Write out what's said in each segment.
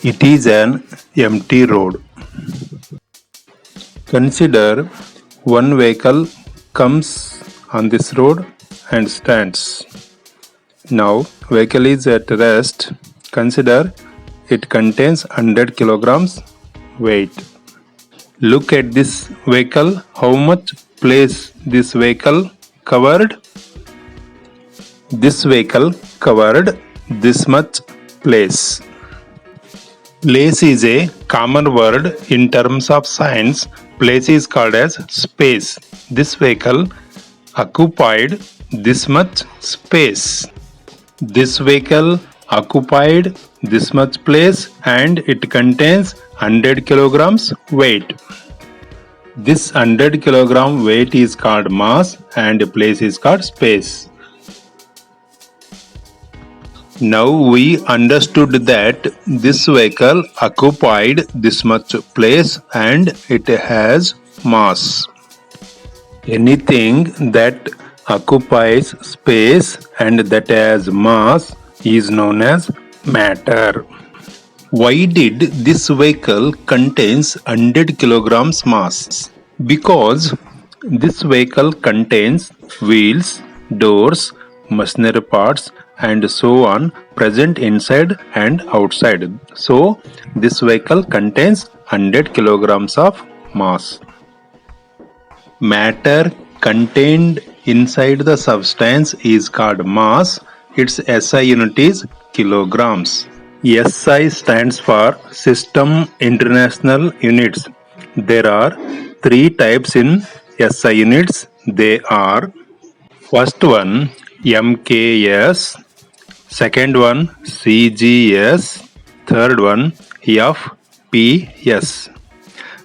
It is an empty road. Consider one vehicle comes on this road and stands. Now vehicle is at rest. Consider it contains 100 kilograms weight. Look at this vehicle. How much place this vehicle covered? This vehicle covered this much place. Place is a common word in terms of science. Place is called as space. This vehicle occupied this much space. This vehicle occupied this much place and it contains 100 kilograms weight. This 100 kilogram weight is called mass and place is called space. Now we understood that this vehicle occupied this much place and it has mass. Anything that occupies space and that has mass is known as matter. Why did this vehicle contains 100 kilograms mass? Because this vehicle contains wheels, doors, machinery parts and so on present inside and outside. So this vehicle contains 100 kilograms of mass. Matter contained inside the substance is called mass. Its SI unit is kilograms. SI stands for System International Units. There are 3 types in SI units. They are: first one MKS, second one CGS, third one FPS.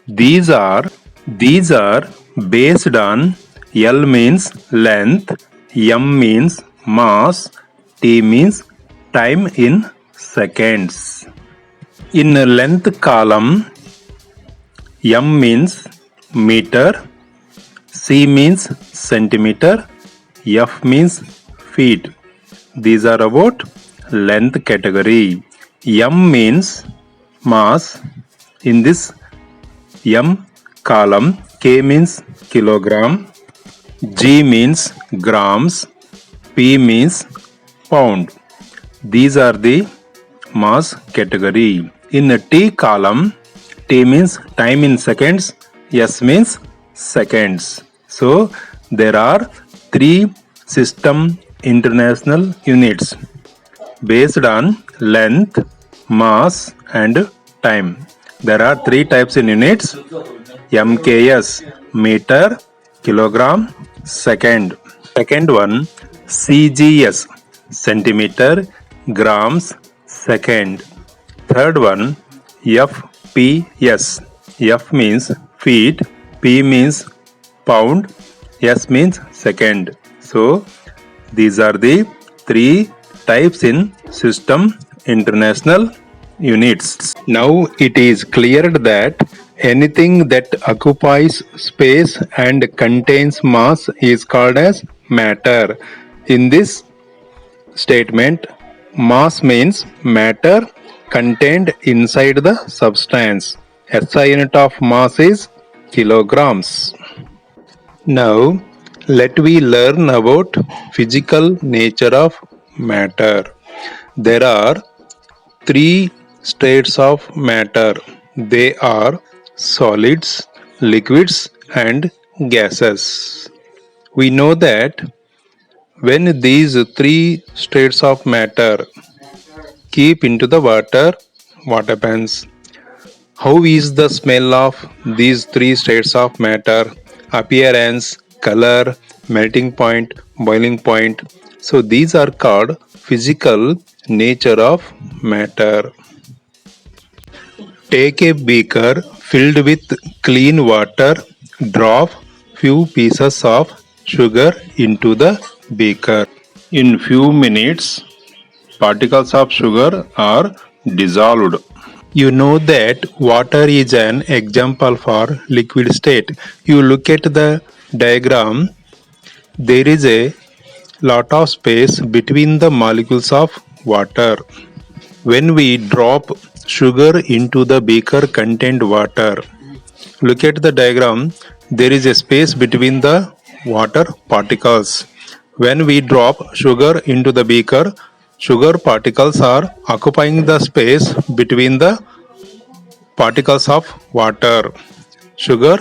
These are based on L means length, M means mass, T means time in seconds. In length column, M means meter, C means centimeter, F means feet. These are about length category. M means mass. In this M column, K means kilogram, G means grams, P means pound. These are the mass category. In the T column, T means time in seconds, S means seconds. So there are 3 system international units based on length, mass and time. There are 3 types in units: MKS, meter, kilogram, second. Second one CGS, centimeter, grams, second. Third one FPS. F means feet, P means pound, S means second. So these are the 3 types in system international units. Now it is cleared that anything that occupies space and contains mass is called as matter. In this statement, mass means matter contained inside the substance. SI unit of mass is kilograms. Now let we learn about physical nature of matter. There are 3 states of matter. They are solids, liquids and gases. We know that when these 3 states of matter keep into the water, what happens? How is the smell of these 3 states of matter? Appearance, color, melting point, boiling point. So these are called physical nature of matter. Take a beaker filled with clean water, drop few pieces of sugar into the beaker. In few minutes, particles of sugar are dissolved. You know that water is an example for liquid state. You look at the diagram, there is a lot of space between the molecules of water. When we drop sugar into the beaker contained water. Look at the diagram. There is a space between the water particles. When we drop sugar into the beaker, sugar particles are occupying the space between the particles of water. Sugar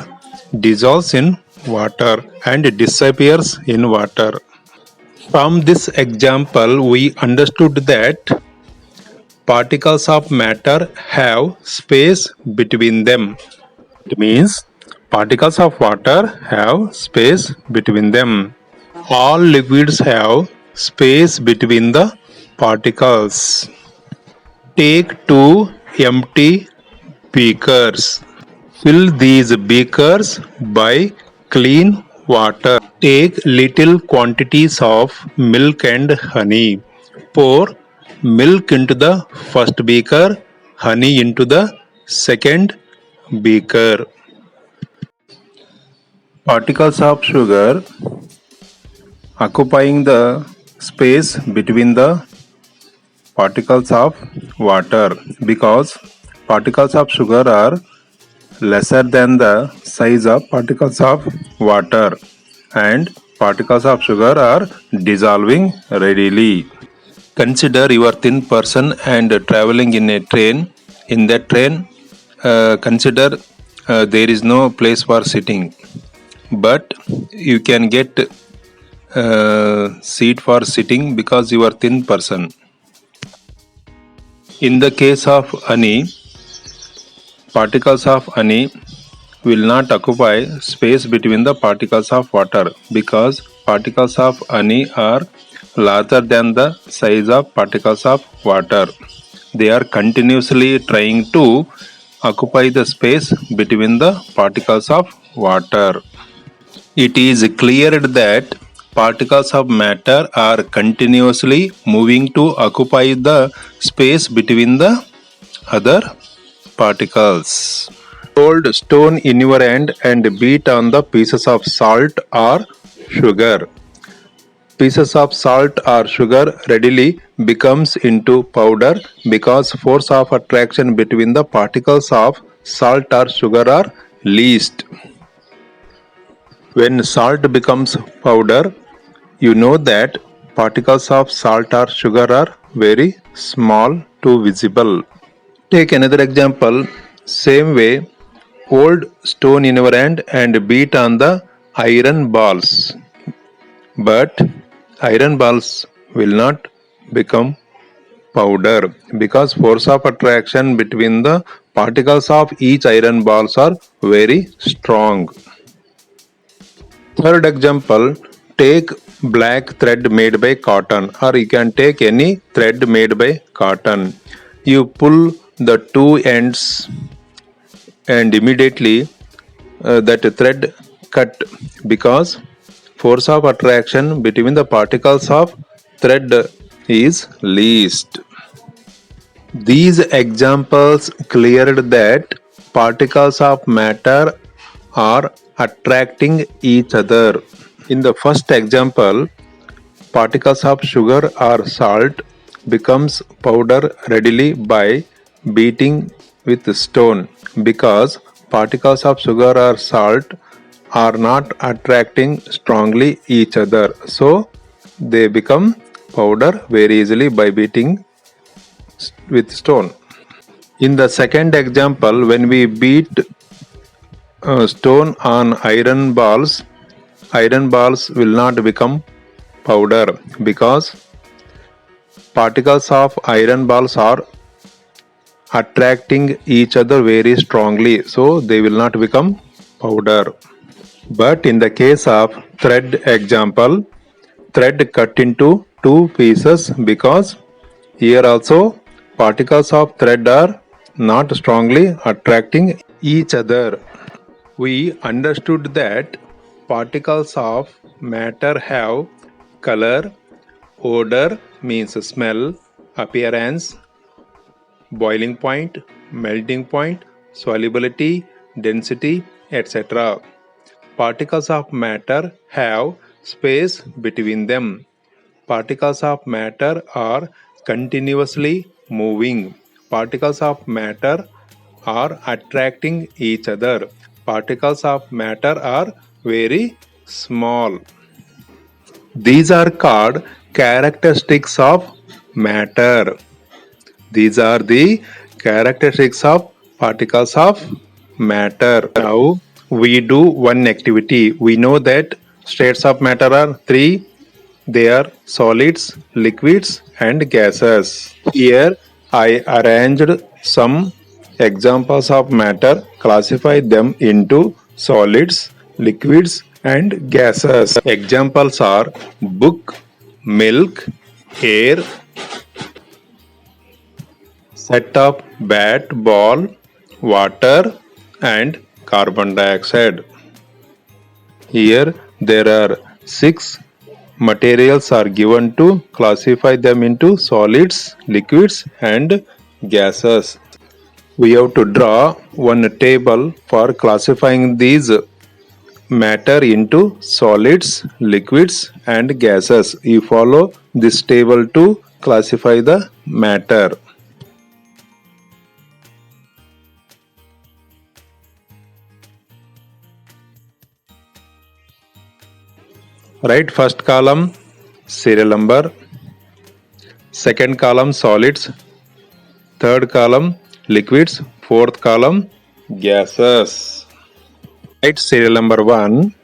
dissolves in water and disappears in water. From this example, we understood that particles of matter have space between them. It means particles of water have space between them. All liquids have space between the particles. Take two empty beakers. Fill these beakers by clean water. Take little quantities of milk and honey. Pour milk into the first beaker, honey into the second beaker. Particles of sugar occupying the space between the particles of water, because particles of sugar are lesser than the size of particles of water and particles of sugar are dissolving readily. Consider you are thin person and traveling in a train. In that train, consider there is no place for sitting, but you can get seat for sitting because you are thin person. In the case of honey, particles of honey will not occupy space between the particles of water because particles of honey are larger than the size of particles of water. They are continuously trying to occupy the space between the particles of water. It is clear that particles of matter are continuously moving to occupy the space between the other particles. Hold stone in your hand and beat on the pieces of salt or sugar. Pieces of salt or sugar readily becomes into powder because force of attraction between the particles of salt or sugar are least. When salt becomes powder, you know that particles of salt or sugar are very small to visible. Take another example. Same way, hold stone in your hand and beat on the iron balls. But iron balls will not become powder because force of attraction between the particles of each iron balls are very strong. Third example, take black thread made by cotton, or you can take any thread made by cotton. You pull the two ends and immediately that thread cut because force of attraction between the particles of thread is least. These examples cleared that particles of matter are attracting each other. In the first example, particles of sugar or salt becomes powder readily by beating with stone because particles of sugar or salt are not attracting strongly each other, so they become powder very easily by beating with stone. In the second example, when we beat stone on iron balls will not become powder because particles of iron balls are attracting each other very strongly, so they will not become powder. But in the case of thread example, thread cut into two pieces because here also particles of thread are not strongly attracting each other. We understood that particles of matter have color, odor means smell, appearance, boiling point, melting point, solubility, density, etc. Particles of matter have space between them. Particles of matter are continuously moving. particles of matter are attracting each other. Particles of matter are very small. These are called characteristics of matter. These are the characteristics of particles of matter. Now we do one activity. We know that states of matter are three. They are solids, liquids, and gases. Here I arranged some examples of matter, classified them into solids, liquids, and gases. Examples are book, milk, air, set of bat, ball, water, and carbon dioxide. Here there are 6 materials are given to classify them into solids, liquids, and gases. We have to draw one table for classifying these matter into solids, liquids, and gases. You follow this table to classify the matter. Write first column serial number, second column solids, third column liquids, fourth column gases. Write serial number 1.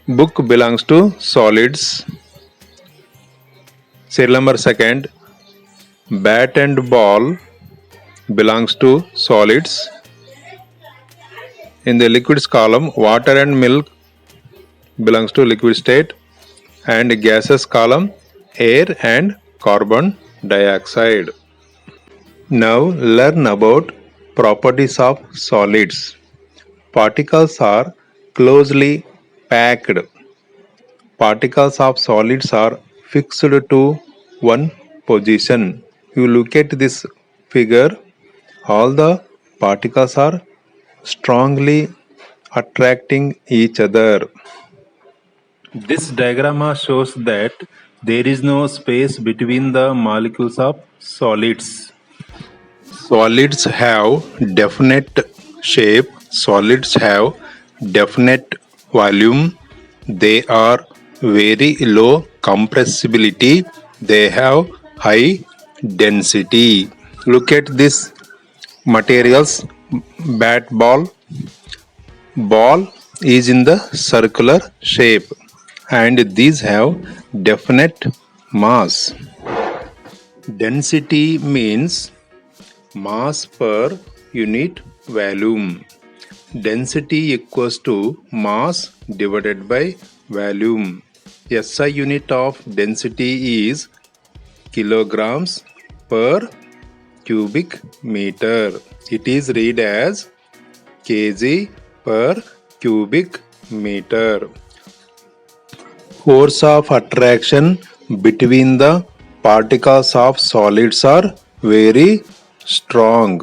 Book belongs to solids. Serial number 2. Bat and ball belongs to solids. In the liquids column, water and milk belongs to liquid state, and gases column, air and carbon dioxide. Now learn about properties of solids. Particles are closely packed. Particles of solids are fixed to one position. You look at this figure, all the particles are strongly attracting each other. This diagram shows that there is no space between the molecules of solids. Solids have definite shape, solids have definite volume, they are very low compressibility, they have high density. Look at this materials, bat ball. Ball is in the circular shape and these have definite mass. Density means mass per unit volume. Density equals to mass divided by volume. SI unit of density is kilograms per cubic meter. It is read as kg per cubic meter. Force of attraction between the particles of solids are very strong.